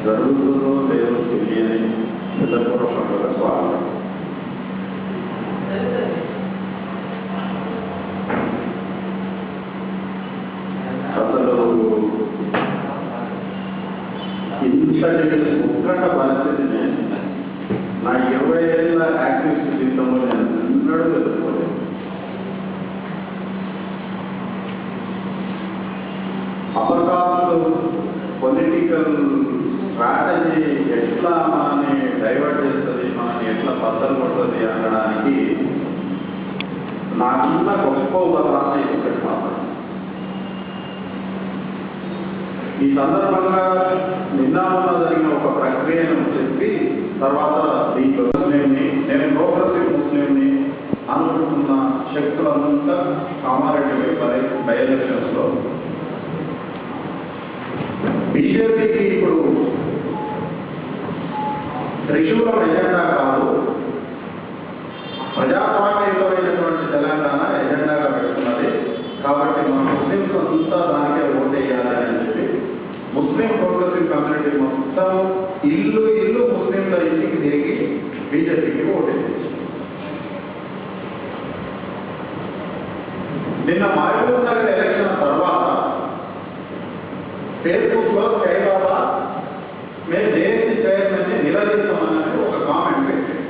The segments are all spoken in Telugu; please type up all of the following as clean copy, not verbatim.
జరుగుతుందో లేదో తెలియని హృదయపూర్వక స్వాగతం. అసలు ఇంతటి ఉత్కంఠ పరిస్థితిని నా 20 ఏళ్ళ యాక్టివిస్ట్ జీవితంలో నేను ఎన్నడూ ఎదుర్కోలేదు. అపకాలు పొలిటికల్ స్ట్రాటజీ ఎట్లా మనల్ని డైవర్ట్ చేస్తుంది, మనల్ని ఎట్లా బద్దలు కొడుతుంది అనడానికి నాకున్న గొప్ప ఉదాహరణ ఒకటి మాత్రం. ఈ సందర్భంగా నిన్న జరిగిన ఒక ప్రక్రియను చెప్పి తర్వాత ఈ ముస్లింని, నేను ప్రోగ్రెసివ్ ముస్లింని అనుకుంటున్న శక్తులంతా కామారెడ్డి బై ఎలక్షన్స్లో బీజేపీకి ఇప్పుడు త్రిశూలం ఎజెండా కాదు, ప్రజాస్వామ్యయుతమైనటువంటి తెలంగాణ ఎజెండాగా పెడుతున్నది. కాబట్టి మన ముస్లింస్ అంతా దానికే ఓటేయాలి అని చెప్పి ముస్లిం ప్రోగ్రెసివ్ కమ్యూనిటీ మొత్తం ఇల్లు ఇల్లు ముస్లింల ఇంటికి తిరిగి బీజేపీకి ఓటేసి నిన్న మహబూబ్ నగర్ ఎలక్షన్ తర్వాత ఫేస్బుక్ లో కైబాబా మేము జేఏసీ చైర్మన్ నిలదీస్తామని ఒక కామెంట్ పెట్టారు.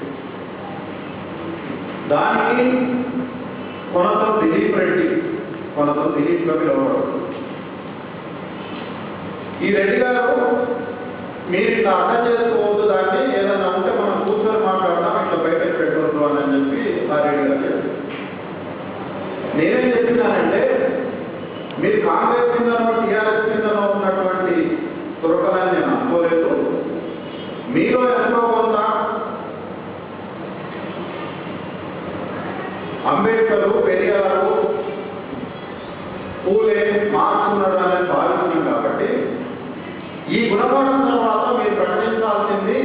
దానికి కొనతో దిలీప్ రెడ్డి, కొనతో దిలీప్ గారు పిలువబడుతుంది. ఈ రెడ్డి గారు మీరు ఇట్లా అర్థం చేసుకోవద్దు, దాన్ని ఏదైనా ఉంటే మనం కూర్చొని మాట్లాడతాం, ఇట్లా బయటకు పెట్టవద్దు అని చెప్పి ఆ రెడ్డి గారు చెప్పారు. నేనేం చెప్పినానంటే, మీరు కాంగ్రెస్ కిందనో టీఆర్ఎస్ కిందనో ఉన్నటువంటి తురకలని నేను అనుకోలేదు. మీలో ఎంతో కొంత అంబేద్కర్, పెరియారు, పూలే, మార్క్స్ ఉన్నాడు అనేది భావిస్తున్నాం. కాబట్టి ఈ గుణపాఠం తర్వాత మీరు ప్రకటించాల్సింది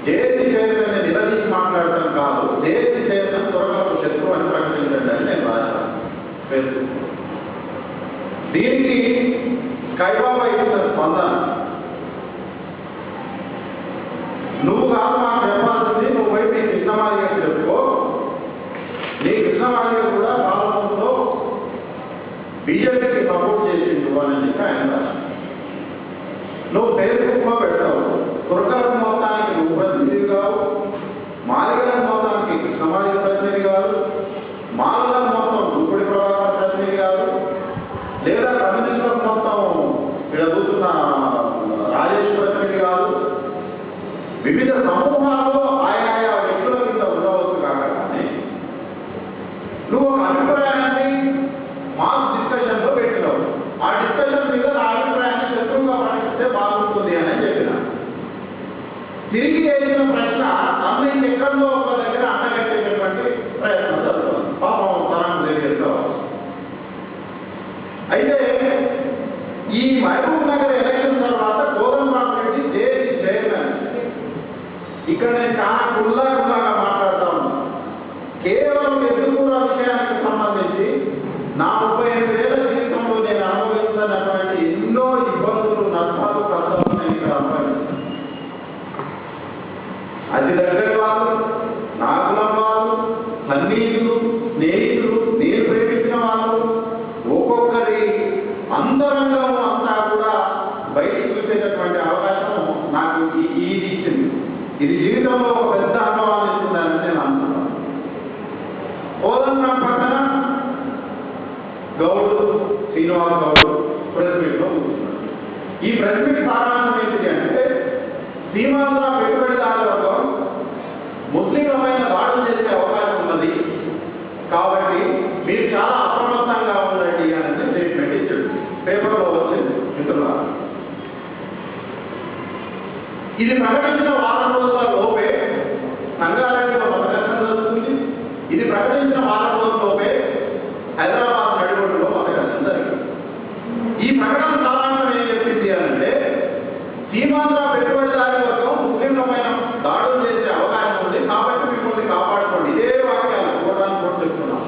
జేఏసీ చైర్మన్ నిలదీసి మాట్లాడటం కాదు, జేఏసీ చైర్మన్ త్వరగా శత్రువు అని ప్రకటించండి అని నేను రాశాను ఫేస్బుక్. దీనికి కైబాబా ఇచ్చిన స్పందన, నువ్వు కాదు మాకు చెప్పాల్సింది, నువ్వు పోయి నీ కృష్ణమాలి గారికి చెప్పుకో, నీ కృష్ణమాలి గారు కూడా పార్లమెంట్లో బీజేపీకి సపోర్ట్ చేసిండు అని చెప్పి ఆయన రాశారు. నువ్వు ఫేస్బుక్ లో పెడతావు, తురకల మొత్తానికి నువ్వు ప్రతినిధి కావు, మాలికల మొత్తానికి కృష్ణమాలి ప్రతినిధి కాదు, మాలల మొత్తం దుప్పటి ప్రభాకర్ ప్రతినిధి కాదు, లేదా కమ్యూనిస్టుల మొత్తం ఇక్కడ కూర్చున్న రాజేష్ ప్రతినిధి కాదు. వివిధ సమూహాల్లో ఆయా వ్యక్తుల కింద ఉండవచ్చు. కానీ నువ్వు ఒక అభిప్రాయాన్ని మాస్ డిస్కషన్ లో పెట్టినావు. ఆ డిస్కషన్ మీద నా అభిప్రాయాన్ని శత్రువుగా ప్రకటిస్తే బాగుంటుంది అని చెప్పిన. తిరిగి వేసిన ప్రశ్న నన్ను ఇంకెక్కడో ఒక దగ్గర అండగట్టేటటువంటి ప్రయత్నం జరుగుతుంది. పాపం తరం తెలియదు. అయితే ఈ మహబూబ్ నగర్ ఎలక్షన్ తర్వాత కోదండరామ్ రెడ్డి జేఏసీ చైర్మన్, ఇక్కడ నేను చాలా కుల్లాగా మాట్లాడుతా ఉన్నాను. కేవలం ఎదుర్కొన్న విషయానికి సంబంధించి నా 35 ఏళ్ల జీవితంలో నేను అనుభవిస్తున్నటువంటి ఎన్నో ఇబ్బందులు, నష్టాలు, కష్టాలు నేను ఇక్కడ అనుభవిస్తాను. అతి దగ్గర వాళ్ళు, నాకుల వాళ్ళు, సన్నిహితులు, స్నేహితులు, నేను ప్రేమించిన వాళ్ళు, ఒక్కొక్కరి అంతరంగం అంతా కూడా బయటికి చూసేటటువంటి అవకాశం నాకు ఇది ఇచ్చింది. ఇది జీవితంలో ఒక పెద్ద అనుభవాన్ని ఇస్తుందని నేను అనుకున్నాను. కోదండరామ్ పక్కన గౌడ్, శ్రీనివాస్ గౌడ్ ప్రెస్ మీట్ లో కూర్చున్నాడు. ఈ ప్రెస్ మీట్ సారాంశం ఏంటి అంటే, సీమాంధ్ర పెట్టుబడిదారులకు ముస్లింలపైన దాడులు చేసే అవకాశం ఉన్నది, కాబట్టి మీరు చాలా అప్రమత్తంగా ఉండండి అనేది స్టేట్మెంట్ ఇచ్చాడు. పేపర్లో వచ్చింది మిత్రులారా. ఇది ప్రకటించిన వారం రోజుల లోపే సంగారెడ్డిలో ఒక ప్రదర్శన జరుగుతుంది. ఇది ప్రకటించిన వారం రోజుల లోపే హైదరాబాద్ నడిబొడ్డులో ఒక ప్రదర్శన జరిగింది. ఈ ప్రకటన సారాంశం ఏం చెప్పింది అంటే, సీమాంధ్ర పెట్టుబడిదారి వర్గం ముస్లింల పైన దాడులు చేసే అవకాశం ఉంది, కాబట్టి మిమ్మల్ని కాపాడుకోండి. ఇదే వాక్యాలు చూడడానికి చెప్తున్నాం.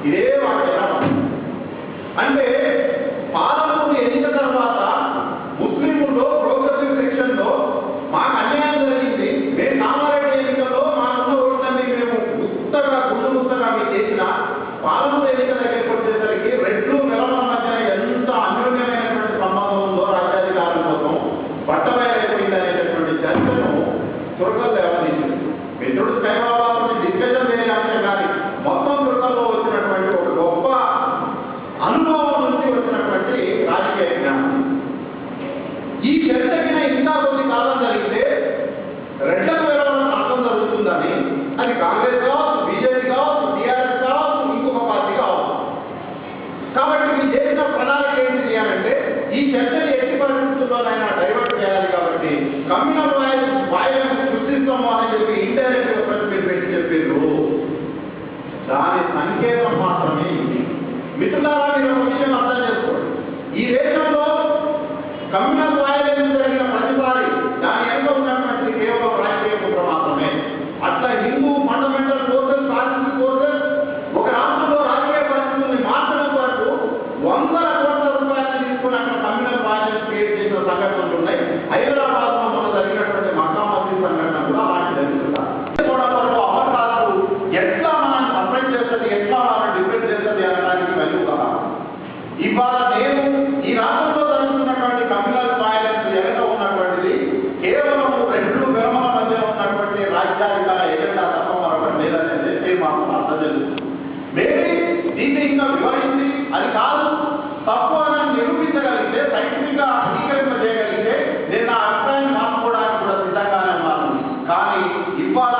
ఇదే వాక్యాలు అంటే పాలనకు ఎన్నిక తర్వాత ముస్లింలు ఈ చర్చకి ఇంకా కొద్ది కాలం జరిగితే రెడ్లకు వేరవడం అర్థం జరుగుతుందని అది కాంగ్రెస్ కావచ్చు, బీజేపీ కావచ్చు, టీఆర్ఎస్ కావచ్చు, ఇంకొక పార్టీ కావచ్చు. కాబట్టి మీరు చేసిన ప్రణాళిక ఏంటి చేయాలంటే ఈ చర్చని ఎట్టి పరిస్థితుల్లోనైనా డైవర్ట్ చేయాలి. కాబట్టి కమ్యూనల్ వాయిస్ సృష్టిస్తాము అని చెప్పి ఇండైరెక్ట్ గా మీరు పెట్టి చెప్పారు. దాని సంకేతం మాత్రమే ఇది. మిత్రులారా, మీరు ఒక విషయం అర్థం చేసుకోండి. ఈ దేశంలో కమ్యూనల్ వాయిస్ జరిగిన ప్రతిసారి దాని వెనుక ఉన్నటువంటి కేవలం రాజకీయ కుట్ర మాత్రమే. అట్లా Hindu fundamental courses, article courses ఒక రాష్ట్రంలో రాజకీయ పరిస్థితుల్ని మార్చడం వరకు వందల కోట్ల రూపాయలు తీసుకుని అక్కడ కమ్యూనల్ వాయిస్ క్రియేట్ చేసిన సంఘటనలు ఉన్నాయి. హైదరాబాద్ లో మొన్న జరిగినటువంటి మక్కా మసీద్ సంఘటన కూడా అలాంటి జరుగుతుంటారు. అవకాశాలు ఎట్లా మనం సపరేట్ చేస్తుంది, ఎట్లా మనం డిఫరెంట్ చేస్తుంది అనడానికి వెలుగుగా ఇవాళ నేను ఈ రాష్ట్రంలో జరుగుతున్నటువంటి కమ్యూనల్ వాయిలెన్స్ వెనక ఉన్నటువంటిది కేవలం రెండు విరమణ మధ్య ఉన్నటువంటి రాజ్యాధికార ఎజెండా తప్ప మరొకటి లేదని చెప్పి మాకు అర్థం జరుగుతుంది. మేబీ దీన్ని ఇంకా వివరించి అది కాదు తప్పు అని నిరూపించగలిగితే, సైంటిఫిక్ గా అంగీకరింపజేయగలిగితే నేను నా అభిప్రాయాన్ని మార్చుకోవడానికి కూడా సిద్ధంగానే ఉన్నాను. కానీ ఇవాళ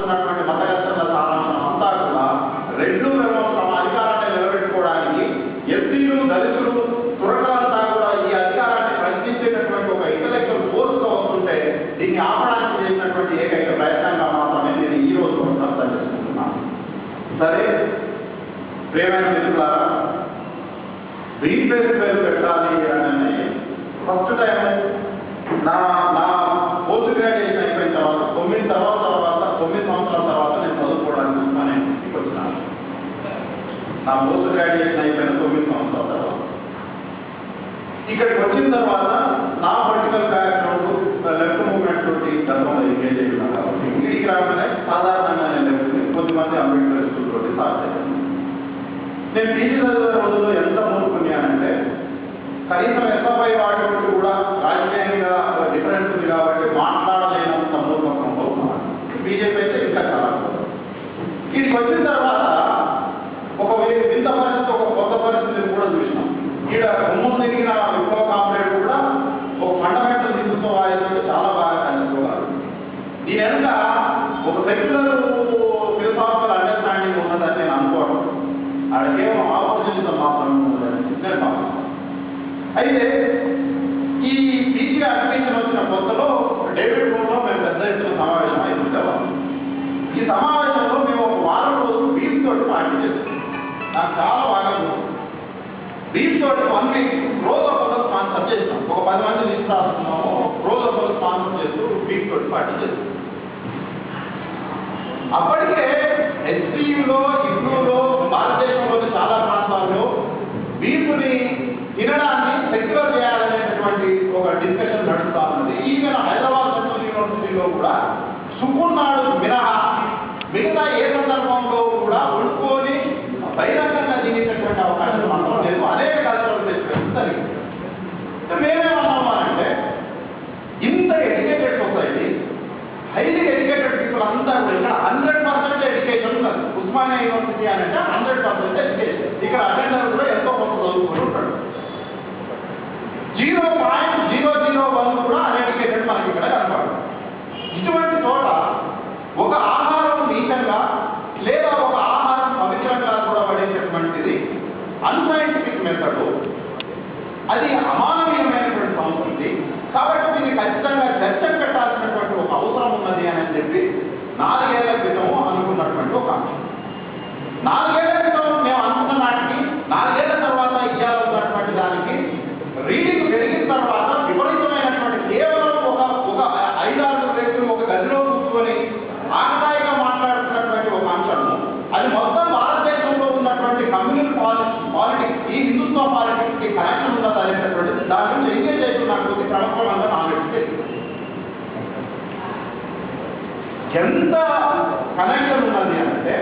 ఉన్నటువంటి మతగర్తల సారాంశం అంతా కూడా రెండు తమ అధికారాన్ని నిలబెట్టుకోవడానికి ఎస్సీలు, దళితులు, తురకలంతా కూడా ఈ అధికారాన్ని ప్రశ్నించేటటువంటి ఒక ఇంటలెక్చువల్ ఫోర్స్గా వస్తుంటే దీన్ని ఆపడానికి చేసినటువంటి ఏకైక ప్రయత్నంగా మాత్రమే నేను ఈ రోజు అర్థం చేసుకుంటున్నాను. సరే ప్రేమైన మిత్రులారా, గ్రీన్ బేస్ పేరు పెట్టాలి అని ఫస్ట్ టైం నా పోస్ట్ గ్రాడ్యుయేషన్ అయిపోయిన తర్వాత 9 సంవత్సరాల తర్వాత నేను చదువుకోవడానికి నేను ఇంటికి వచ్చినాను. నా పోస్ట్ గ్రాడ్యుయేషన్ అయిపోయిన 9 సంవత్సరాల తర్వాత ఇక్కడికి వచ్చిన తర్వాత నా పొలిటికల్ బ్యాక్గ్రౌండ్ లెఫ్ట్ మూవ్మెంట్ తోటి గతంలో ఎంగేజ్ అయినా కాబట్టి ఇంటికి రాగానే సాధారణంగా నేను కొద్దిమంది అంబేద్కర్ తోటి సాధ్యం. నేను పీజీ చదివే రోజుల్లో ఎంత మూర్ఖున్నానంటే కనీసం ఎస్ఎఫ్ఐ వాటి కూడా రాజకీయంగా డిఫరెన్స్ ఉంది కాబట్టి మాట్లాడలేనంత మూర్ఖంలో ఉన్నాను. బీజేపీ అయితే ఇంకా చాలా వీటికి వచ్చిన తర్వాత ఒక వింత పరిస్థితి, ఒక కొత్త పరిస్థితిని కూడా చూసినాం. ఈడ ముందు తిరిగిన విప్లవ కాంప్లెట్ కూడా ఒక ఫండమెంటల్ హిందుత్వ వాయిస్ చాలా బాగా కనిపించుకోవాలి. దీని వెనుక ఒక సెక్యులర్ ఫిలసాఫికల్ అండర్స్టాండింగ్ ఉన్నదని నేను అనుకోవడం, ఆడ కేవలం ఆపోజిషన్ మాత్రమే ఉన్నదని నేను భావిస్తాను. అయితే ఈ పీజీ అడ్మిషన్ వచ్చిన కొత్తలో డేవిడ్ రూమ్లో మేము పెద్ద ఎత్తున సమావేశం అయిపోయేవాళ్ళం. ఈ సమావేశంలో మేము ఒక వారం రోజులు బీచ్ తోటి పార్టీ చేస్తాం. నాకు చాలా బాగా బీచ్ తోటి 1 వీక్ రోజు ఒకరు స్పాన్సర్ చేస్తాం. ఒక 10 మంది లిస్ట్ రాస్తున్నాము, రోజు ఒకరు స్పాన్సర్ చేస్తూ బీచ్ తోటి పార్టీ చేస్తాం. అప్పటికే ఎస్పీలో, హిందూలో, భారతదేశంలోని చాలా ప్రాంతాల్లో బీచ్ని తినడాన్ని సెక్యులర్ చేయాలనేటటువంటి ఒక డిస్కషన్ నడుస్తూ ఉన్నది. ఈవెన్ హైదరాబాద్ సెంట్రల్ యూనివర్సిటీలో కూడా సుకున్నాడు మినహా మిగతా ఏ సందర్భంలో కూడా ఉడుకొని బహిరంగంగా తినేటటువంటి అవకాశం మాత్రం లేదు. అనేక కల్చరల్ ఫెస్టివల్స్ జరిగింది. మేమేమన్నామంటే ఇంత educated society, highly educated people అంతా కూడా 100% ఎడ్యుకేషన్ ఉన్నది. ఉస్మానియా యూనివర్సిటీ అని అంటే 100% ఎడ్యుకేషన్. ఇక్కడ అటెండర్ కూడా ఎంతో కొంత చదువుకుని ఉంటాడు. 0.001 కూడా అన్ఎడ్యుకేటెడ్ మనకి ఇక్కడ కనపడదు. ఇటువంటి చోట ఒక ఆహారం నీచంగా లేదా ఒక ఆహారం పవిత్రంగా కూడా పడేటటువంటిది అన్సైంటిఫిక్ మెథడ్, అది అమానవీయమైనటువంటి సంస్కృతి. కాబట్టి దీన్ని ఖచ్చితంగా చర్చ పెట్టాల్సినటువంటి ఒక అవసరం ఉన్నది అని చెప్పి 4 ఏళ్ల క్రితం అనుకున్నటువంటి ఒక అంశం. 4 ఏళ్ల క్రితం మేము అనుకున్న నాటికి 4 ఏళ్ల తర్వాత ఇయ్యాల ఉన్నటువంటి దానికి రీడింగ్ పెరిగిన తర్వాత విపరీతమైనటువంటి కేవలం ఒక 5-6 వ్యక్తులు ఒక గదిలో కూర్చొని ఆకతాయిగా మాట్లాడుతున్నటువంటి ఒక అంశము, అది మొత్తం భారతదేశంలో ఉన్నటువంటి కమ్యూనల్ పాలిటిక్స్, ఈ హిందుత్వ పాలిటిక్స్ కి కనెక్షన్ ఉన్నది అనేటటువంటిది దాని నుంచి ఎంగేజ్ అవుతున్నటువంటి క్రమక్రమంగా నాలెడ్జ్ తెలిసింది. ఎంత కనెక్షన్ ఉన్నది అంటే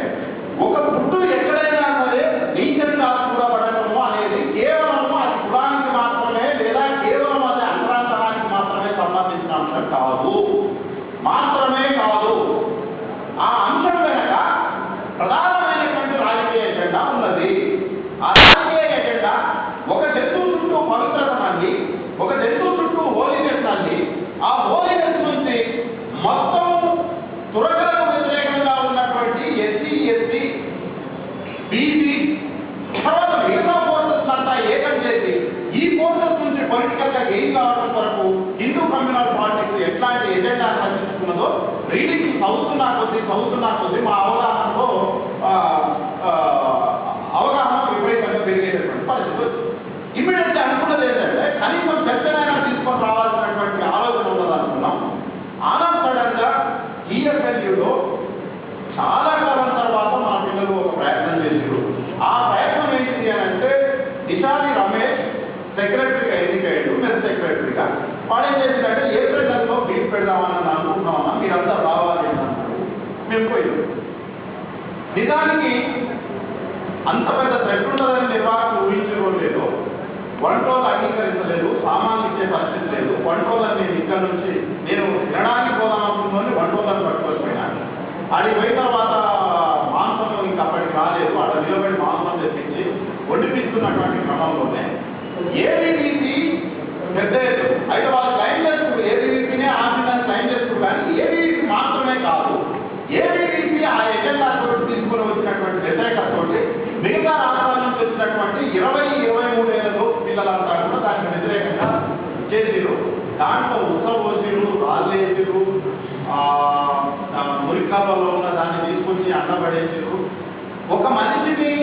ఒక పుట్టు ఎక్కడైనా సరే నీచంగా కూడా పడటము అనేది కేవలం అది కులానికి మాత్రమే లేదా కేవలం అది అంతరాంతరానికి మాత్రమే సంబంధించిన అంశం కాదు, మాత్రమే కాదు. ఆ అంశం వెనక ప్రధానమైనటువంటి రాజకీయ ఎజెండా ఉన్నది. ఆ రాజకీయ ఎజెండా ఒక జంతువు చుట్టూ పవిత్రత మంది, ఒక జంతువు చుట్టూ ఆ హోలీనెస్ నుంచి మొత్తం తురకలకు వ్యతిరేకంగా ఉన్నటువంటి ఎస్సీ ఎస్టీ బీసీ తర్వాత మిగతా ఫోర్సెస్ అంతా ఏకం చేసి ఈ ఫోర్సెస్ నుంచి పొలిటికల్ గా గెయిన్ కావడం వరకు హిందూ కమ్యూనల్ పాలిటిక్స్ ఎట్లాంటి ఎజెండా రచించుకున్నదో రీడింగ్ చదువుతున్నా కొద్ది మా అవగాహనలో అవగాహన విపరీతంగా పెరిగేటటువంటి పరిస్థితి. ఇమ్మీడియట్గా అనుకున్నది ఏంటంటే కనీసం చర్చనైనా తీసుకొని రావాల్సినటువంటి ఆలోచన ఉన్నదనుకున్నాం. ఆనంద్ సడన్ గా ఈఎస్ఎల్యూలో చాలా కాలం తర్వాత మా పిల్లలు ఒక ప్రయత్నం చేశారు. ఆ ప్రయత్నం ఏంటి అని అంటే నిషాని రమేష్ సెక్రటరీగా ఎన్నికయ్యాడు, మెస్ సెక్రటరీగా. వాడు ఏం చేసిందంటే ఏప్రిల్ నెలలో బీట్ పెడదామని అనుకుంటున్నామన్నా మీరంతా రావాలి అని అన్నారు. మేము పోయాం. నిజానికి అంత పెద్ద థ్రెట్ ఉన్నదని నిర్వాహకులు ఊహించడం లేదు. వంటోళ్ళు అంగీకరించలేదు, సామాన్లు ఇచ్చే పరిస్థితి లేదు. వంటోళ్ళని నేను ఇక్కడ నుంచి నేను వినడానికి పోదాం అనుకున్నాను, వంటోళ్ళని పట్టుకొచ్చిపోయినాను. అది పోయిన తర్వాత మాంసం ఇంకా అప్పటికి రాలేదు. అక్కడ నిలబడి మాంసం తెప్పించి వండిపిస్తున్నటువంటి క్రమంలోనే ఏబీవీపీ పెద్ద అయితే వాళ్ళు క్లైమ్ చేస్తారు, ఏబీవీపీనే ఆంధ్రాన్ని క్లైమ్ చేస్తారు. కానీ ఏబీవీపీ మాత్రమే కాదు, ఏబీవీపీ ఆ ఎజెండా తీసుకుని వచ్చినటువంటి వ్యతిరేకతతోటి మిగతా రాష్ట్రాల నుంచి వచ్చినటువంటి 20-23 ఏళ్ళలో పిల్లలంతా కూడా దానికి వ్యతిరేకంగా చేసిరు. దాంట్లో ఉత్సవోసిరు, రాళ్ళేసిరు, మురికాలలో ఉన్న దాన్ని తీసుకొచ్చి అన్నపడేసిరు. ఒక మనిషిని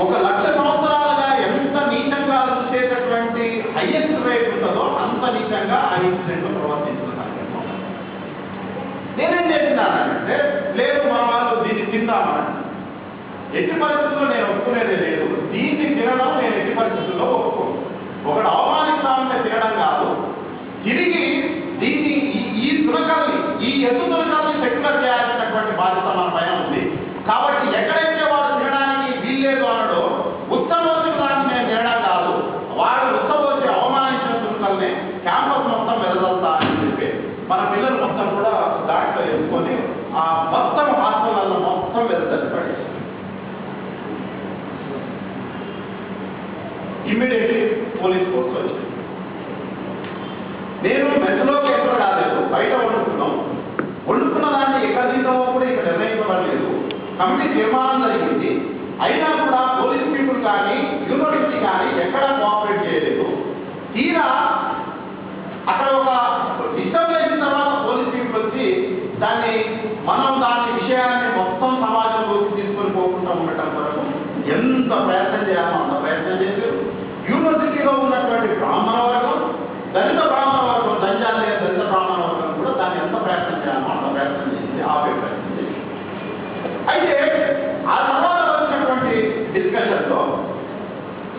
1,00,000 సంవత్సరాలుగా ఎంత నీచంగా చూసేటటువంటి హైయెస్ట్ రేట్ ఉంటుందో అంత నీచంగా ఆ ఇన్సిడెంట్ ప్రవర్తిస్తున్నారు. నేనేం చేస్తున్నానంటే లేదు మా వాళ్ళు దీన్ని తిందామని. ఎట్టి పరిస్థితుల్లో నేను ఒప్పుకునేది లేదు. దీన్ని తినడం నేను ఎట్టి పరిస్థితుల్లో ఒప్పుకోను. ఒకటి అవమానిస్తామంటే తినడం కాదు, తిరిగి దీన్ని ఈ తునకల్ని ఈ ఎత్తు తునకల్ని సెక్యులర్ చేయాల్సినటువంటి బాధ్యత మన పైన ఉంది. కాబట్టి ఎక్కడైతే వాడు తినడానికి వీల్లేదు అనడో ఉత్తమోసిన దాన్ని నేను తినడం కాదు, వాడు ఉత్తమోసి అవమానించిన తునకల్ని క్యాంపస్ మొత్తం వెదజల్తా అని చెప్పి మన పిల్లలు మొత్తం కూడా దాంట్లో ఎత్తుకొని ఆ మొత్తం హాస్టల్లో మొత్తం వెదజల్లి పడేసి ఇమ్మీడియట్లీ పోలీస్ ఫోర్స్ వచ్చింది. నేను మెస్లోకి ఎక్కడ రాలేదు, బయట వండుకున్న దాన్ని ఎక్కడ తింటామో కూడా ఇక్కడ నిర్ణయించబడలేదు. కమిటీ తీర్మానం జరిగింది. అయినా కూడా పోలీస్ పీపుల్ కానీ యూనివర్సిటీ కానీ ఎక్కడ కోఆపరేట్ చేయలేదు. తీరా అక్కడ ఒక డిస్టర్బ్ చేసిన తర్వాత పోలీస్ పీపుల్ వచ్చి దాన్ని దాని విషయాన్ని మొత్తం సమాజంలోకి తీసుకొని పోకుండా ఉండటం వరకు ఎంత ప్రయత్నం చేయాలో అంత ప్రయత్నం చేశారు. యూనివర్సిటీలో ఉన్నటువంటి బ్రాహ్మణ వర్గం, దళిత బ్రాహ్మణ వర్గం, దంజాలు దళిత బ్రాహ్మణ వర్గం కూడా దాన్ని ఎంత ప్రయత్నం చేయాలో అంత ప్రయత్నం చేసింది, ఆపే ప్రయత్నం చేసింది. అయితే ఆ తర్వాత వచ్చినటువంటి డిస్కషన్లో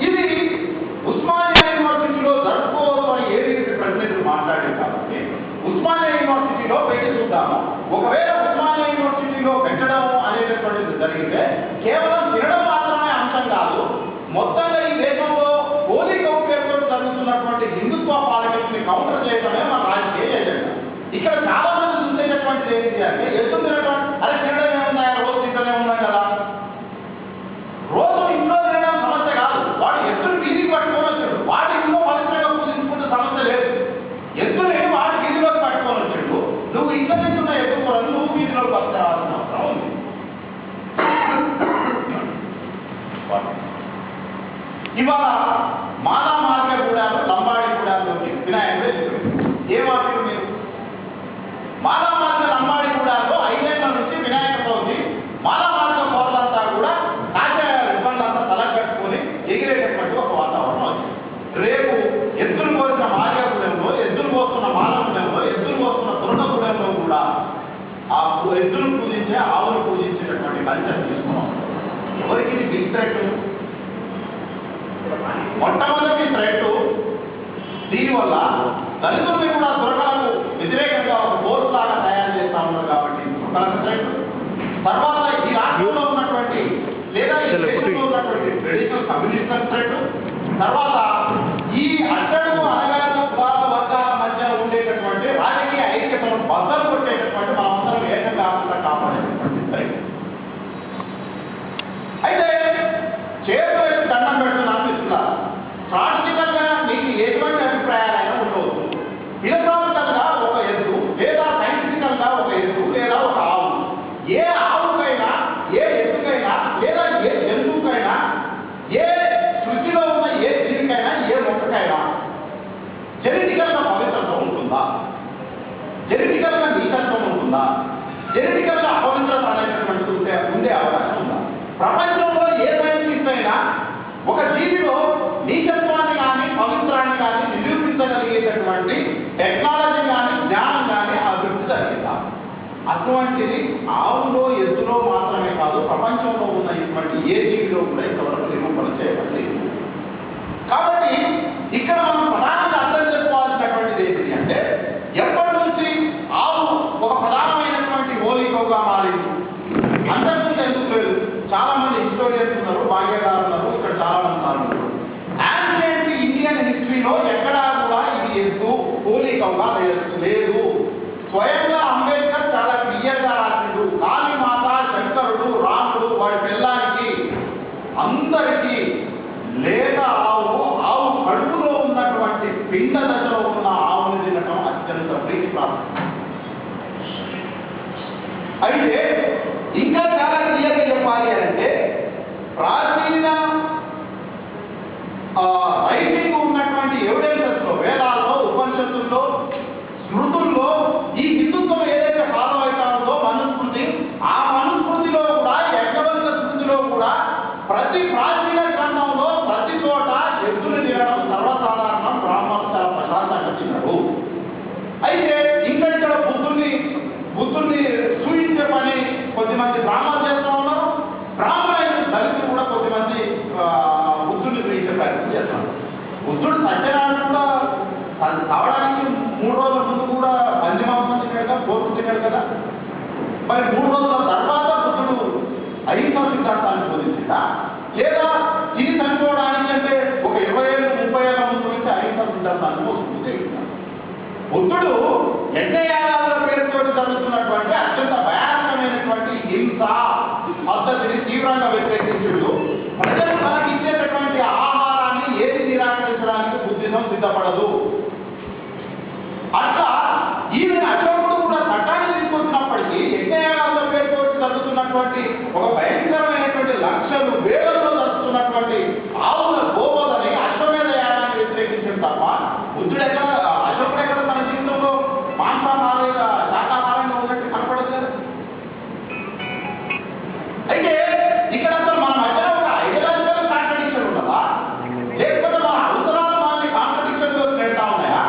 ఇది ఉస్మానియా యూనివర్సిటీలో జరుపుకోవాలని ఏదైతే ప్రతినిధులు మాట్లాడారు కాబట్టి ఉస్మానియా యూనివర్సిటీలో పెట్టి చూద్దాము. ఒకవేళ ఉస్మానియా యూనివర్సిటీలో పెట్టడం అనేటటువంటిది జరిగితే కేవలం తినడం మాత్రమే అంశం కాదు, మొత్తంగా ఈ దేశంలో హోలీ కౌంటర్తో జరుగుతున్నటువంటి హిందుత్వ పాలిటిక్స్ ని కౌంటర్ చేయడమే మన రాజకీయ ఎజెండా. ఇక్కడ చాలా మంది చూసేటటువంటిది ఏంటి అంటే ఎదురు తినటువంటి అదే తినడం ఏమున్నాయా, రోజు తింటూనే ఉన్నాం కదా. రోజు ఇంట్లో తినడం సమస్య కాదు, వాడు ఎద్దులు వీధికి పట్టుకొని వచ్చాడు, వాడి ఇంట్లో పవిత్రంగా పూజించుకుంటే సమస్య లేదు. ఎద్దుని వాడి వీధిలోకి పట్టుకొని వచ్చాడు, నువ్వు ఇంట్లో తింటున్న ఎద్దు కూడా నువ్వు వీధిలోకి పట్టుకురావాల్సిన అవసరం ఉంది. ఇవాళ మాలా మార్కెట్ కూడా లంబాడి గూడాలోకి వినాయకుడు ఏ మార్కెట్ మీరు మాలా మార్కెట్ లంబాడి గూడాలో 5 ఏళ్ల నుంచి వినాయక చవితి మాలా మార్కెట్ కోరలంతా కూడా కాషాయ రిబ్బన్లంతా తలకు కట్టుకొని ఎగిరేటటువంటి ఒక వాతావరణం వచ్చింది. రేపు ఎద్దులు పోసిన మార్గగూడెంలో, ఎద్దులు పోస్తున్న మాలగూడెంలో, ఎద్దులు పోస్తున్న దుర్గగూడెంలో కూడా ఆ ఎద్దులు పూజించే ఆవులు పూజించేటటువంటి కల్చర్ తీసుకున్నాం. ఎవరికి ఇది బిగ్ థ్రెట్? మొట్టమొదటి థ్రెట్ దీనివల్ల దళితుల్ని కూడా దుర్గలకు వ్యతిరేకంగా ఒక ఫోర్స్ లాగా తయారు చేస్తా ఉన్నారు కాబట్టి దుర్గలకు థ్రెట్. తర్వాత ఈ రాష్ట్రంలో ఉన్నటువంటి లేదా ఈ దేశంలో ఉన్నటువంటి ట్రెడిషనల్ కమ్యూనిస్ట్ థ్రెట్. తర్వాత ఈ అట్టడుగు అనగారిన కులాల వర్గాల మధ్య ఉండేటటువంటి రాజకీయ ఐక్యతను బద్దలు కొట్టేటటువంటి మనమందరం ఏకం కాకుండా కాపాడేటటువంటి థ్రెట్. అయితే చేతులు దండం పెడుతున్న అనిపిస్తున్నారు. ప్రాక్టికల్ గా మీకు ఎటువంటి అభిప్రాయాలైనా ఉండవచ్చు. జెనెటికల్గా పవిత్రత ఉంటుందా? జెనెటికల్గా నీచత్వం ఉంటుందా? జెనెటికల్గా అపవిత్రత అనేటటువంటి ఉండే అవకాశం ఉందా? ప్రపంచంలో ఏ సైంటిస్ట్ అయినా ఒక జీవిలో నీచత్వాన్ని కానీ పవిత్రాన్ని కానీ నిరూపించగలిగేటటువంటి టెక్నాలజీ కానీ జ్ఞానం కానీ అభివృద్ధి జరిగిందా? అటువంటిది ఆవులో ఎద్దులో మాత్రమే కాదు, ప్రపంచంలో ఉన్న ఇటువంటి ఏ జీవిలో కూడా ఇంతవరకు నిరూపణ చేయబడలేదు. కాబట్టి ఇక్కడ మనం ప్రధానంగా అర్థం చేసుకోవాల్సినటువంటిది ఏంటి అంటే, ఎప్పటి నుంచి ఆవు ఒక ప్రధానమైనటువంటి ఓలికగా మారింది? అంతకుముందు ఎందుకు లేదు? చాలా మంది హిస్టోరియన్స్ ఉన్నారు, భాగ్యగారు ఉన్నారు, ఇక్కడ చాలా మంది ఉన్నారు. యాన్షియంట్ ఇండియన్ హిస్టరీలో ఎక్కడా కూడా ఇది ఎద్దు ఓలికగా లేదు. స్వయంగా అంబేద్కర్ చాలా క్లియర్గా రాసిండు. కాళీమాత, శంకరుడు, రాముడు, వాడి పిల్లానికి అందరికీ లేక ఆవు కడుపులో ఉన్నటువంటి పిండ దశలో ఉన్న ఆవును తినటం అత్యంత ప్రీతిప్రాప్తం. అయితే ఇంకా చాలా క్లియర్గా చెప్పాలి అంటే, ప్రాచీన రైటింగ్ ఉన్నటువంటి ఎవిడెన్సెస్ లో, వేదాల్లో, ఉపనిషత్తుల్లో, స్మృతుల్లో ఈ హిందుత్వం ఏదైతే ఫాలో అవుతా ఉందో మనుస్మృతి, ఆ మనుస్మృతిలో కూడా, యజ్ఞవల్క స్మృతిలో కూడా ప్రతి ప్రాచీన గ్రంథంలో ప్రతి చోట ఎద్దులు తినడం సర్వసాధారణం, బ్రాహ్మణులు చాలా ప్రశాంతంగా తినరు. అయితే ఇక్కడ బుద్ధుని సూచించే పని కొద్దిమంది బ్రాహ్మణులు చేస్తూ ఉన్నారు. బ్రాహ్మణులైన దళితులు కూడా కొద్దిమంది బుద్ధుడిని సూచించే ప్రయత్నం చేస్తున్నారు. బుద్ధుడు సత్యనారాయణ కూడా అది కావడానికి 3 రోజుల ముందు కూడా పంచమాంసం తిన్నాడు కదా, కోర్టు తిన్నాడు కదా. మరి 3 రోజుల తర్వాత బుద్ధుడు అహింసా సిద్ధాంతాన్ని బోధించిందా? లేదా ఇది చనిపోవడానికి అంటే ఒక 20 ఏళ్ళు 30 ఏళ్ళ ముందు నుంచి అహింసా సిద్ధాంతాన్ని బోధించింది. బుద్ధుడు యజ్ఞయాగాల పేరుతో జరుగుతున్నటువంటి అత్యంత భయానకమైనటువంటి హింస పద్ధతిని తీవ్రంగా వ్యతిరేకించుడు. ప్రజలు మనకి ఇచ్చేటటువంటి ఆహారాన్ని ఏది నిరాకరించడానికి బుద్ధిజం సిద్ధపడదు. అట్లా ఈయన అశోకుడు కూడా చట్టాన్ని తీసుకొచ్చినప్పటికీ యజ్ఞయాగాల పేరుతో జరుగుతున్నటువంటి ఒక భయంకరమైనటువంటి లక్షలు వేలలో జరుగుతున్నటువంటి ఆవుల గోవలని అశ్వమేధ యాగాన్ని వ్యతిరేకించడం తప్ప బుద్ధుడు ఎక్కడ, అశోకుడు ఎక్కడ తన జీవితంలో మాంసాహారంగా శాకాహారంగా ఉన్నట్టు కనపడదు కదా. అయితే ఇక్కడ అసలు మన మధ్య ఒక ఐడియాలజికల్ కాంట్రడిక్షన్ ఉన్నదా, లేకపోతే మన అవసరాలు మనల్ని కాంట్రడిక్షన్లో పెడతా ఉన్నాయా?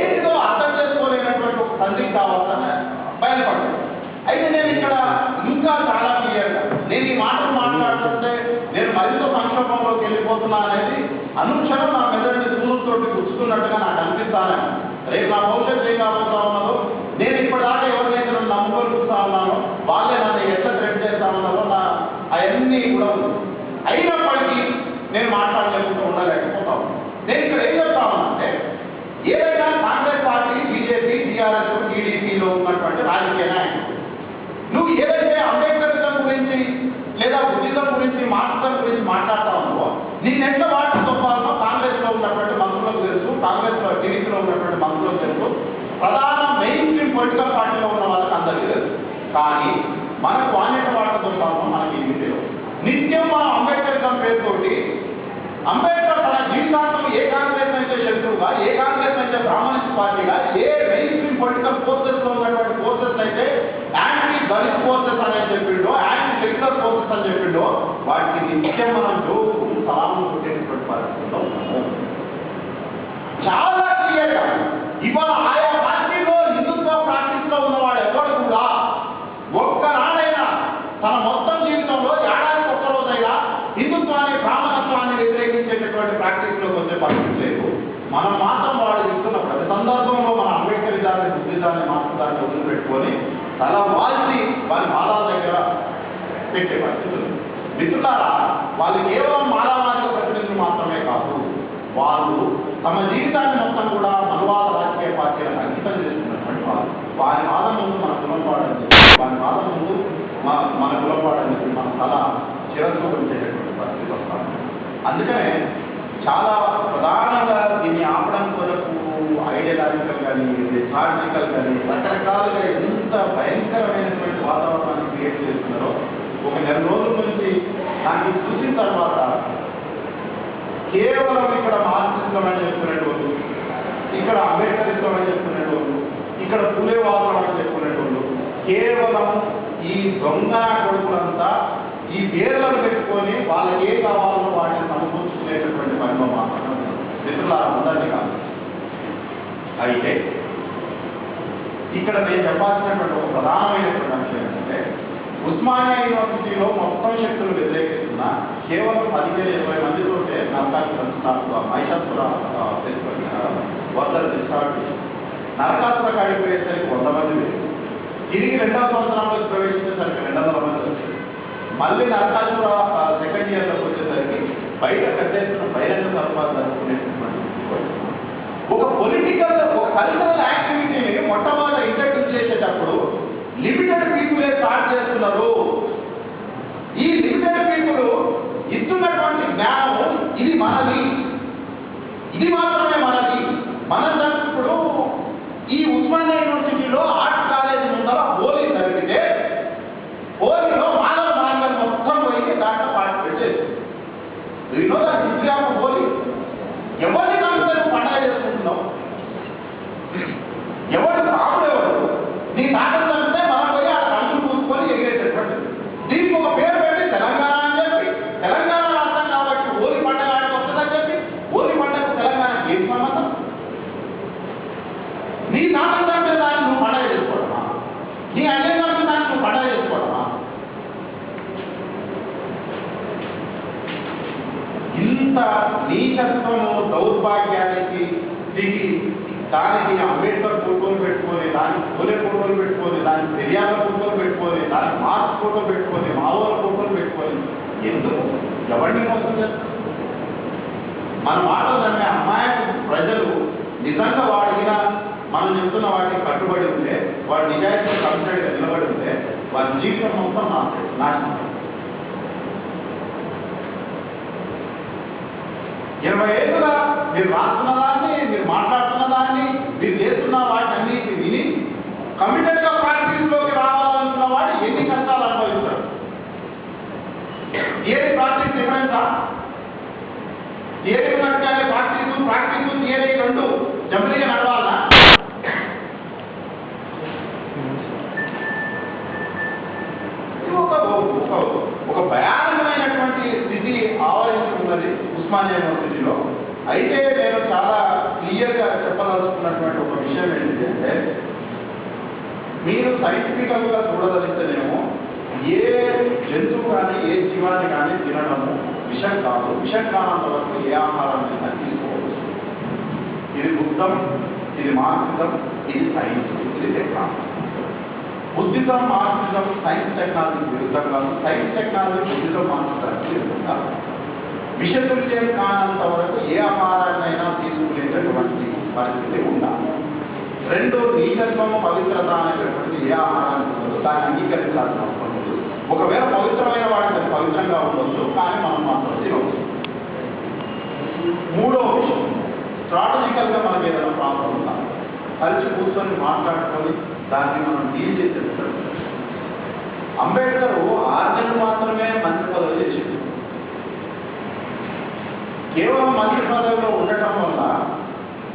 ఏదో అర్థం చేసుకోలేనటువంటి ఒక సందిగ్ధ అవసరం బయలుపడుతుంది. అయితే నేను ఇక్కడ ఇంకా చాలా క్లియర్గా నేను ఈ మాటలు మాట్లాడుతుంటే నేను మరింత సంక్షోభంలోకి వెళ్ళిపోతున్నా అనేది అనుక్షణం నా మెదడుని దూరంతోటి గుచ్చుతున్నట్టుగా నాకు అనిపిస్తాను. రేపు నా భవిష్యత్తు ఏం కాబోతా ఉన్నారో, నేను ఇప్పటిదాకా ఎవరినైతే నన్ను నమ్ముకొని చూస్తా ఉన్నానో వాళ్ళే నన్ను ఎట్లా థ్రెట్ చేస్తా ఉన్నారో అవన్నీ కూడా ఉంది. అయినప్పటికీ నేను మాట్లాడలేకుండా ఉండలేకపోతాను. నేను ఇక్కడ ఏం చెప్తా ఉన్నానంటే, ఏదైనా కాంగ్రెస్ పార్టీ, బీజేపీ, టీఆర్ఎస్, టీడీపీలో ఉన్నటువంటి రాజకీయ నాయకులు నువ్వు ఏదైతే అంబేద్కరిజం గురించి లేదా బుద్ధిజం గురించి మార్క్సిజం గురించి మాట్లాడుతా ఉన్నావో, నిన్నెంత వాటి తొప్పాలనో కాంగ్రెస్లో ఉన్నటువంటి మంత్రులకు తెలుసు, కాంగ్రెస్లో టీడీపీలో ఉన్నటువంటి మంత్రులకు తెలుసు, ప్రధాన మెయిన్ స్ట్రీమ్ పొలిటికల్ పార్టీలో ఉన్న వాళ్ళకి అందరికీ తెలుసు. కానీ మనకు వాణ్యత వాటి తొప్పాలనో మనకి ఏమీ తెలియదు. నిత్యం మనం అంబేద్కరిజం పేరుతోటి అంబేద్కర్ తన జీవితాంతం ఏ కాంగ్రెస్ అయితే శత్రువుగా, ఏ కాంగ్రెస్ అయితే బ్రాహ్మణిస్ట్ పార్టీగా, ఏ మెయిన్ స్ట్రీమ్ పొలిటికల్ ఫోర్సెస్ లో ఉన్నటువంటి ఫోర్సెస్ అయితే యాంటీ దళిత్ ఫోర్సెస్ అనేది చెప్పిండో, యాంటీ సెక్యులర్ ఫోర్సెస్ అని చెప్పిండో, వాటికి నిత్యం మనం జోకు సలాములు కొట్టేటువంటి పరిస్థితుల్లో చాలా క్లియర్గా ఇవాళ ఆయా పార్టీలో హిందుత్వ ప్రాక్టీస్ లో ఉన్నవాడు ఎవరు కూడా ఒక్కనాడైనా తన మొత్తం జీవితంలో ఏడాదికి ఒక్కరోజైనా హిందుత్వాన్ని, బ్రాహ్మణత్వాన్ని వ్యతిరేకించేటటువంటి ప్రాక్టీస్లోకి వచ్చే పరిస్థితి లేదు. మనం మాత్రం వాడు ఇస్తున్న ప్రతి సందర్భంలో మన అంబేద్కరిజాన్ని, బుద్ధిజాన్ని, మార్క్సిజాన్ని వదిలిపెట్టుకొని తల వాల్చి వారి పాదాల దగ్గర పెట్టే పరిస్థితి ఉంది. మిత్రులారా, వాళ్ళు కేవలం మానవాళిక ప్రతినిధులు మాత్రమే కాదు, వాళ్ళు తమ జీవితాన్ని మొత్తం కూడా మనువాద రాజకీయ పార్టీలకు అంకితం చేస్తున్నటువంటి వాళ్ళు. వారి వాదం ముందు మన కులంపాడని చెప్పి, వారి వాదం ముందు మన కులంపాడని చెప్పి మన తల చిరస్కరించేటటువంటి పరిస్థితి వస్తాను. అందుకనే చాలా ప్రధానంగా దీన్ని ఆపడం కొరకు ఐడియాలజికల్ కానీ, రిచార్జికల్ కానీ, రకరకాలుగా ఎంత భయంకరమైనటువంటి వాతావరణాన్ని క్రియేట్ చేస్తున్నారో ఒక 2 రోజుల నుంచి దాన్ని చూసిన తర్వాత కేవలం ఇక్కడ మార్క్సిజం అని చెప్తున్నటువంటి ఇక్కడ అంబేద్కరిజం అని చెప్పుకునేటోళ్ళు, ఇక్కడ పూలేవాదం అని చెప్పుకునేటోళ్ళు కేవలం ఈ దొంగ కొడుకులంతా ఈ పేర్లను పెట్టుకొని వాళ్ళకి ఏ కావాలో వాటిని సమకూర్చుకునేటటువంటి పనిలో మాత్రం మిత్రులారా అందరినీ కాదు. అయితే ఇక్కడ నేను చెప్పాల్సినటువంటి ఒక ప్రధానమైనటువంటి అంశం ఏంటంటే ఉస్మానియా యూనివర్సిటీలో మొత్తం శక్తులు వ్యతిరేకిస్తున్నా కేవలం 15-20 మందితోటే నరకాసుర మహిషాసుర వద్దరు స్టార్ట్ చేసి నరకాసుర కాడిపోయేసరికి 100 మంది లేదు. తిరిగి 2వ సంవత్సరంలోకి ప్రవేశించేసరికి 200 మంది వచ్చారు. మళ్ళీ నరకాసుర సెకండ్ ఇయర్లోకి వచ్చేసరికి బయట పెద్ద ఎత్తున బహిరంగ సభలు జరుపుకునేటటువంటి ఒక పొలిటికల్ ఒక కల్చరల్ యాక్టివిటీని మొట్టమొదటి ఇంట్రడ్యూస్ చేసేటప్పుడు లిమిటెడ్ పీపులే స్టార్ట్ చేస్తున్నారు. ఈ లిమిటెడ్ పీపుల్ ఇస్తున్నటువంటి జ్ఞానం ఇది మనది, ఇది మాత్రమే మనది. మన ఇప్పుడు ఈ ఉస్మానియా యూనివర్సిటీలో ఆర్ట్స్ కాలేజీ ముందర హోలీ జరిగితే హోలీలో మానవ నాయకులు మొత్తం పోయి దాంట్లో పార్టిసిపేట్ చేస్తారు. హోలీ ఎవరిని కాదు పండగ చేసుకుంటున్నావు, ఎవరు సాగుడు ఎవరు నీ తాకలు అంటే మనం పోయి ఆ కళ్ళు పూసుకొని ఎగిరేటటువంటి దీనికి ఒక పేరు పెట్టి తెలంగాణ అని చెప్పి తెలంగాణ రాష్ట్రం కాబట్టి హోలీ పండగ ఆడికి వస్తుందని చెప్పి హోలీ పండగ తెలంగాణకి ఏం సంబంధం? నీ తాకలు అంటే దాన్ని నువ్వు పండగ చేసుకోవడమా? నీ అన్యాయం అంటే దాన్ని నువ్వు పండగ చేసుకోవడమా? ఇంత నీచత్వము దౌర్భాగ్యానికి దిగి దానికి అంబేద్కర్ ఫోటోలు పెట్టుకొని దానికి పూలే ఫోటోలు పెట్టుకొని దానికి పెరియాల ఫోటోలు పెట్టుకొని దానికి మార్క్స్ ఫోటోలు పెట్టుకొని మావోల ఫోటోలు పెట్టుకొని ఎందుకు ఎవరిని మోసం చేస్తారు? మన మాటలు నమ్మే అమ్మాయి ప్రజలు నిజంగా వాడిన మనం చెప్తున్న వాటికి కట్టుబడి ఉంటే వాడు నిజాయితీ కమిటెడ్గా నిలబడి ఉంటే వారి జీవితం మొత్తం నాశనం. 20 ఏళ్ళుగా మీరు రాస్తున్న దాన్ని, మీరు మాట్లాడుతున్న దాన్ని, మీరు చేస్తున్న వాటిని విని కమిటెడ్గా ప్రాక్టీస్లోకి రావాలనుకున్న వాడు ఎన్ని కష్టాలు అనుభవిస్తాడు? థియరీ ప్రాక్టీస్ డిఫరెన్సా? థియరీ ఉన్నట్టుగానే ప్రాక్టీస్ థియరీ రెండు జంబలిగా నడవాలా? ఒక భయానకమైనటువంటి స్థితి ఆవరించుకున్నది ఉస్మానియా యూనివర్సిటీలో. అయితే నేను చాలా క్లియర్గా చెప్పదలుచుకున్నటువంటి ఒక విషయం ఏంటంటే మీరు సైంటిఫికల్గా చూడదలిస్తేనేమో ఏ జంతువు కానీ ఏ జీవాన్ని కానీ తినడము విషం కాదు. విషం కానంత వరకు ఏ ఆహారాన్ని తీసుకోవచ్చు. ఇది బుద్ధం, ఇది మార్క్సిజం, ఇది సైన్స్, ఇది technology. Buddhism Marxism science technology విరుద్ధంగా, సైన్స్ టెక్నాలజీ బుద్ధిజం మార్క్సిజానికి విరుద్ధంగా. విషతుల్యం కానంత వరకు ఏ ఆహారాన్నైనా తీసుకునేటటువంటి పరిస్థితి ఉండాలి. రెండు నీచత్వము పవిత్రత అనేటటువంటి ఏ ఆహారాన్ని ఉండదు, దాన్ని అంగీకరించాల్సిన అవసరం లేదు. ఒకవేళ పవిత్రమైన వాడికి అది పవిత్రంగా ఉండొచ్చు, కానీ మనం మాత్రం తినవచ్చు. మూడో విషయం, స్ట్రాటజికల్గా మనకి ఏదైనా ప్రాబ్లం ఉందా కలిసి కూర్చొని మాట్లాడుకొని దాన్ని మనం డీల్ చేసేస్తాడు. అంబేద్కర్ 6 నెలలు మాత్రమే మంత్రి పదవి చేసింది. కేవలం మంత్రి పదవిలో ఉండటం వల్ల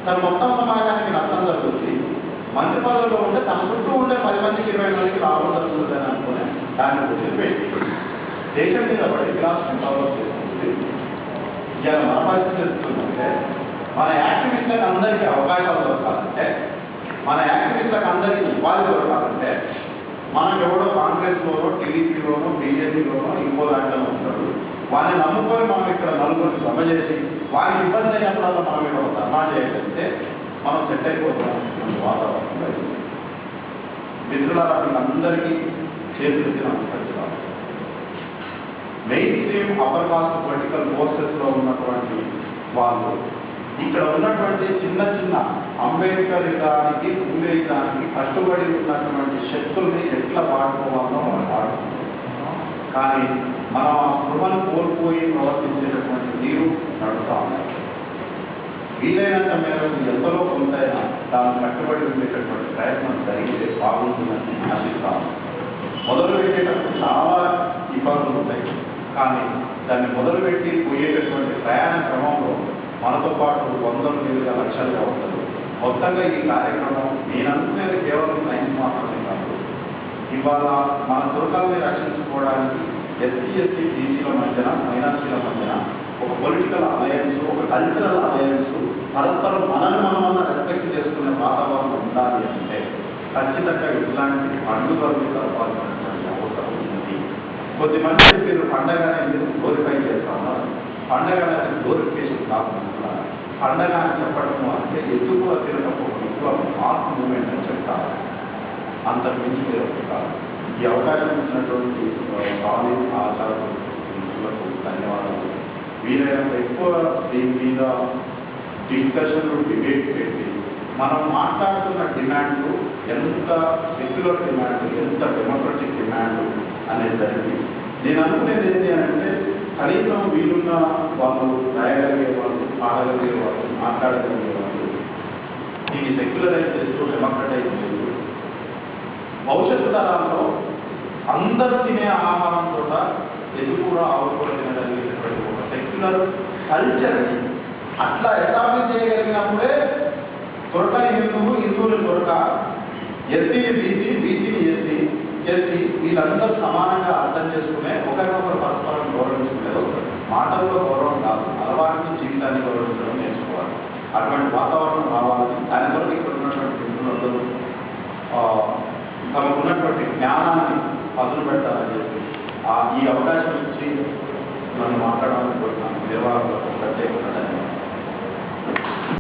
తన మొత్తం సమాజానికి నష్టం జరుగుతుంది. మంత్రి పదవిలో ఉంటే తన చుట్టూ ఉండే 10 మందికి 20 మందికి లాభం జరుగుతుంది అని అనుకునే దాన్ని వదిలిపెట్టి దేశం మీద పడి రాష్ట్రం డెవలప్ చేస్తుంది. ఇలా మన పరిస్థితి తెలుస్తుందంటే మన యాక్టివిస్టులకు అందరికీ అవకాశాలు దొరకాలంటే, మన యాక్టివిస్టులకు అందరికీ ఉపాధి దొరకాలంటే మనకు ఎవడో కాంగ్రెస్లోనో టీడీపీలోనో బీజేపీలోనో ఇంకో దాంట్లో ఉంటాడు. వారిని నమ్ముకొని మనం ఇక్కడ నలుగురిని సభ చేసి వారికి ఇబ్బంది అయినప్పుడల్లా మనం ఇక్కడ ధర్నా చేయగలిగితే మనం సెట్ అయిపోతాం. వాతావరణం మిత్రులారా అందరికీ చేతులకి నమస్కరిస్తాం. Mainstream upper caste political ఫోర్సెస్లో ఉన్నటువంటి వాళ్ళు ఇక్కడ ఉన్నటువంటి చిన్న చిన్న అంబేద్కరిజానికి పూలేజానికి కట్టుబడి ఉన్నటువంటి శక్తుల్ని ఎట్లా వాడుకోవాలో వాళ్ళు వాడుతున్నారు. కానీ మనం ఆ స్పృహను కోల్పోయి ప్రవర్తించేటటువంటి తీరు నడుస్తూ ఉన్నాయి. వీలైనంత మేరకు ఎంతలో కొంతైనా దాన్ని కట్టుబడి ఉండేటటువంటి ప్రయత్నం జరిగితే బాగుంటుందని ఆశిస్తాము. మొదలు పెట్టేటప్పుడు చాలా ఇబ్బందులు ఉంటాయి, కానీ దాన్ని మొదలుపెట్టి పోయేటటువంటి ప్రయాణ క్రమంలో మనతో పాటు 100 వేల లక్షలుగా ఉంటుంది. మొత్తంగా ఈ కార్యక్రమం నేను అనుకునేది కేవలం సైన్స్ మాత్రమే కాదు. ఇవాళ మన దుర్గాల్ని రక్షించుకోవడానికి ఎస్సీ బీసీల మధ్యన మైనార్టీల మధ్యన ఒక పొలిటికల్ అలయన్స్, ఒక కల్చరల్ అలయన్స్, పరస్పరం మనల్ని రెస్పెక్ట్ చేసుకునే వాతావరణం ఉండాలి అంటే ఖచ్చితంగా ఇట్లాంటి పండుగలు జరపాల్సినటువంటి అవసరం ఉంది. కొద్దిమంది మీరు పండగనే మీరు గ్లోరిఫై చేస్తా ఉన్నారు. పండగ అనేది గ్లోరిఫికేషన్ కాకుండా పండగ అని చెప్పడము అంటే ఎదుగువ తిరగకపోవడంలో మాస్ మూమెంట్ అని చెప్తారు. అంతకు మించి మీరు కాదు. ఈ అవకాశం ఇచ్చినటువంటి కాలేజ్ ఆచార్యులకు ధన్యవాదాలు. వీలైనంత ఎక్కువ దీని మీద డిస్కషన్లు, డిబేట్ పెట్టి మనం మాట్లాడుతున్న డిమాండ్లు ఎంత సెక్యులర్ డిమాండ్, ఎంత డెమోక్రటిక్ డిమాండ్ అనేది జరిగింది. నేను అనుకునేది ఏంటి అంటే కనీసం వీలున్న వాళ్ళు రాయగలిగే వాళ్ళు, పాడగలిగే వాళ్ళు, మాట్లాడగలిగే వాళ్ళు దీన్ని సెక్యులరైజ్ చేస్తూ డెమోక్రటైజ్ చేస్తూ భవిష్యత్తు తరాల్లో అందరూ తినే ఆహారం కూడా ఎదుగురా ఆవుకూర తినగలిగేటటువంటి ఒక సెక్యులర్ కల్చర్ని అట్లా ఎస్టాబ్లిష్ చేయగలిగినప్పుడే దొరకని హిందువు, హిందువులు దొరక, ఎస్సీని బీసీ, బీసీని ఎస్సీ వీళ్ళందరూ సమానంగా అర్థం చేసుకునే ఒకరినొకరు పరస్పరం గౌరవించుకునేది మాటల్లో గౌరవం కాదు, అలవాటుని జీవితాన్ని గౌరవించడం నేర్చుకోవాలి. అటువంటి వాతావరణం రావాలని దాని వరకు ఇక్కడ ఉన్నటువంటి హిందువులందరూ తమకు ఉన్నటువంటి జ్ఞానాన్ని పదులు పెట్టాలని చెప్పి ఈ అవకాశం ఇచ్చి నన్ను మాట్లాడాలని కోరుతున్నాను. నిర్వాహకులకు ప్రత్యేకంగా ధన్యవాదాలు.